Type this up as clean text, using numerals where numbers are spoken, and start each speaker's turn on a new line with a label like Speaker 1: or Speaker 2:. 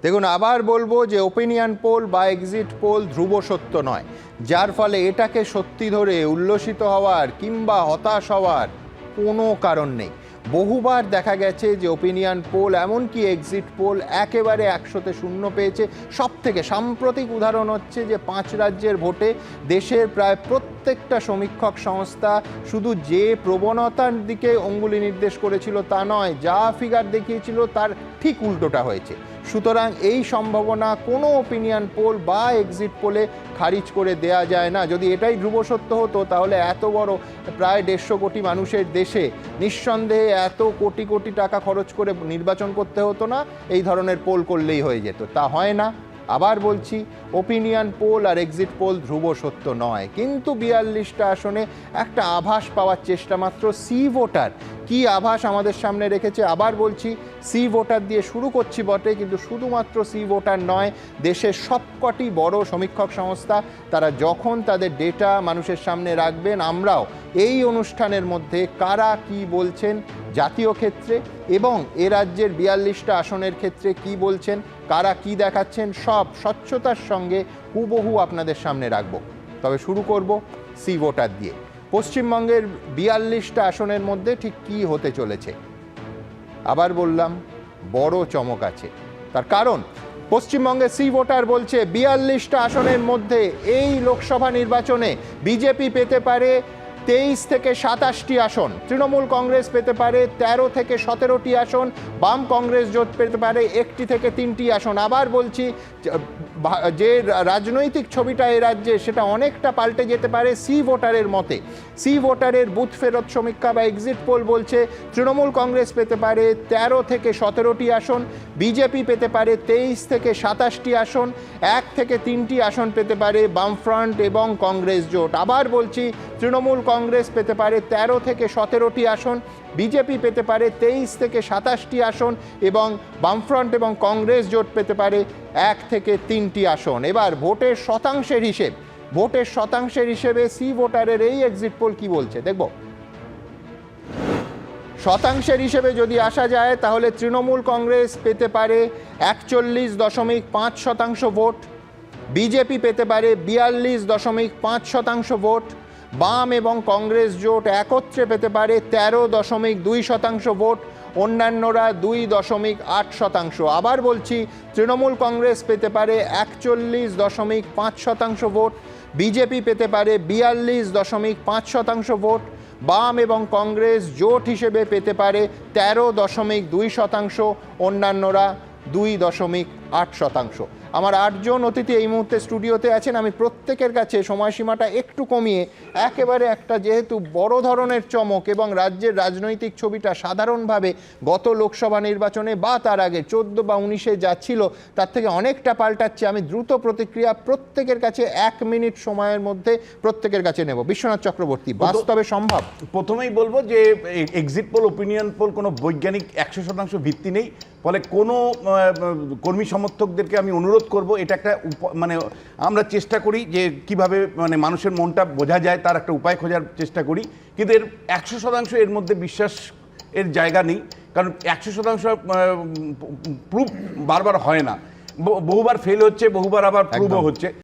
Speaker 1: দেখুন, আবার বলবো যে ওপিনিয়ন পোল বা এক্সিট পোল ধ্রুব সত্য নয়, যার ফলে এটাকে সত্যি ধরে উল্লসিত হওয়ার কিংবা হতাশ হওয়ার কোনো কারণ নেই। বহুবার দেখা গেছে যে ওপিনিয়ন পোল এমনকি এক্সিট পোল একেবারে 100-তে 0 পেয়েছে। সব থেকে সাম্প্রতিক উদাহরণ হচ্ছে যে 5 রাজ্যের ভোটে দেশের প্রায় প্রত্যেকটা সমীক্ষক সংস্থা শুধু যে প্রবণতার দিকে অঙ্গুলি নির্দেশ করেছিল তা নয়, যা ফিগার দেখিয়েছিল তার ঠিক উল্টোটা হয়েছে। সুতরাং এই সম্ভাবনা কোনো ওপিনিয়ন পোল বা এক্সিট পোলে খারিজ করে দেয়া যায় না। যদি এটাই ধ্রুব সত্য হতো তাহলে এত বড় প্রায় 150 কোটি মানুষের দেশে নিঃসন্দেহে এত কোটি কোটি টাকা খরচ করে নির্বাচন করতে হতো না, এই ধরনের পোল করলেই হয়ে যেত। তা হয় না। আবার বলছি, ওপিনিয়ন পোল আর এক্সিট পোল ধ্রুব সত্য নয়, কিন্তু 42টা আসনে একটা আভাস পাওয়ার চেষ্টা মাত্র। সি ভোটার কি আভাস আমাদের সামনে রেখেছে আবার বলছি, সি ভোটার দিয়ে শুরু করছি বটে, কিন্তু শুধুমাত্র সি ভোটার নয়, দেশের সবকটি বড় সমীক্ষক সংস্থা তারা যখন তাদের ডেটা মানুষের সামনে রাখবেন, আমরাও এই অনুষ্ঠানের মধ্যে কারা কি বলছেন জাতীয় ক্ষেত্রে এবং এ রাজ্যের 42টা আসনের ক্ষেত্রে কি বলছেন, কারা কি দেখাচ্ছেন, সব স্বচ্ছতার সঙ্গে হুবহু আপনাদের সামনে রাখব। তবে শুরু করব সি ভোটার দিয়ে। পশ্চিমবঙ্গের 42টা আসনের মধ্যে ঠিক কী হতে চলেছে, আবার বললাম বড় চমক আছে। তার কারণ পশ্চিমবঙ্গের সি ভোটার বলছে 42টা আসনের মধ্যে এই লোকসভা নির্বাচনে বিজেপি পেতে পারে 23 থেকে 27টি আসন, তৃণমূল কংগ্রেস পেতে পারে 13 থেকে 17টি আসন, বাম কংগ্রেস জোট পেতে পারে 1টি থেকে 3টি আসন। আবার বলছি, যে রাজনৈতিক ছবিটা এ রাজ্যে সেটা অনেকটা পাল্টে যেতে পারে সি ভোটারের মতে। সি ভোটারের বুথ ফেরত সমীক্ষা বা এক্সিট পোল বলছে তৃণমূল কংগ্রেস পেতে পারে 13 থেকে 17টি আসন, বিজেপি পেতে পারে 23 থেকে 27টি আসন, 1 থেকে 3টি আসন পেতে পারে বামফ্রন্ট এবং কংগ্রেস জোট। আবার বলছি, তৃণমূল কংগ্রেস পেতে পারে 13 থেকে 17টি আসন, বিজেপি পেতে পারে 23 থেকে 27টি আসন এবং বামফ্রন্ট এবং কংগ্রেস জোট পেতে পারে 1 থেকে 3টি আসন। এবার ভোটের শতাংশের হিসেবে সি ভোটারের এই এক্সিট পোল কি বলছে দেখব। শতাংশের হিসেবে যদি আসা যায় তাহলে তৃণমূল কংগ্রেস পেতে পারে 41.5% ভোট, বিজেপি পেতে পারে 42.5% ভোট, বাম এবং কংগ্রেস জোট একত্রে পেতে পারে 13.2% ভোট, অন্যান্যরা 2.8%। আবার বলছি, তৃণমূল কংগ্রেস পেতে পারে 41.5% ভোট, বিজেপি পেতে পারে 42.5% ভোট, বাম এবং কংগ্রেস জোট হিসেবে পেতে পারে 13.2%, অন্যান্যরা 2.8%। আমার 8 জন অতিথি এই মুহূর্তে স্টুডিওতে আছেন। আমি প্রত্যেকের কাছে সময়সীমাটা একটু কমিয়ে একেবারে একটা যেহেতু বড় ধরনের চমক এবং রাজ্যের রাজনৈতিক ছবিটা সাধারণভাবে গত লোকসভা নির্বাচনে বা তার আগে 14 বা 19-এ যা ছিল তার থেকে অনেকটা পাল্টাচ্ছে, আমি দ্রুত প্রতিক্রিয়া প্রত্যেকের কাছে 1 মিনিট সময়ের মধ্যে প্রত্যেকের কাছে নেব। বিশ্বনাথ চক্রবর্তী, বাস্তবে সম্ভব?
Speaker 2: প্রথমেই বলবো যে এক্সিট পোল, ওপিনিয়ন পোল কোনো বৈজ্ঞানিক 100% ভিত্তি নেই। ফলে কোনো কর্মী সমর্থকদেরকে আমি অনুরোধ করব, এটা একটা মানে আমরা চেষ্টা করি যে কিভাবে মানে মানুষের মনটা বোঝা যায় তার একটা উপায় খোঁজার চেষ্টা করি, কিন্তু এর 100% এর মধ্যে বিশ্বাস এর জায়গা নেই। কারণ 100% প্রুফ বারবার হয় না, বহুবার ফেল হচ্ছে, বহুবার আবার প্রুভও হচ্ছে।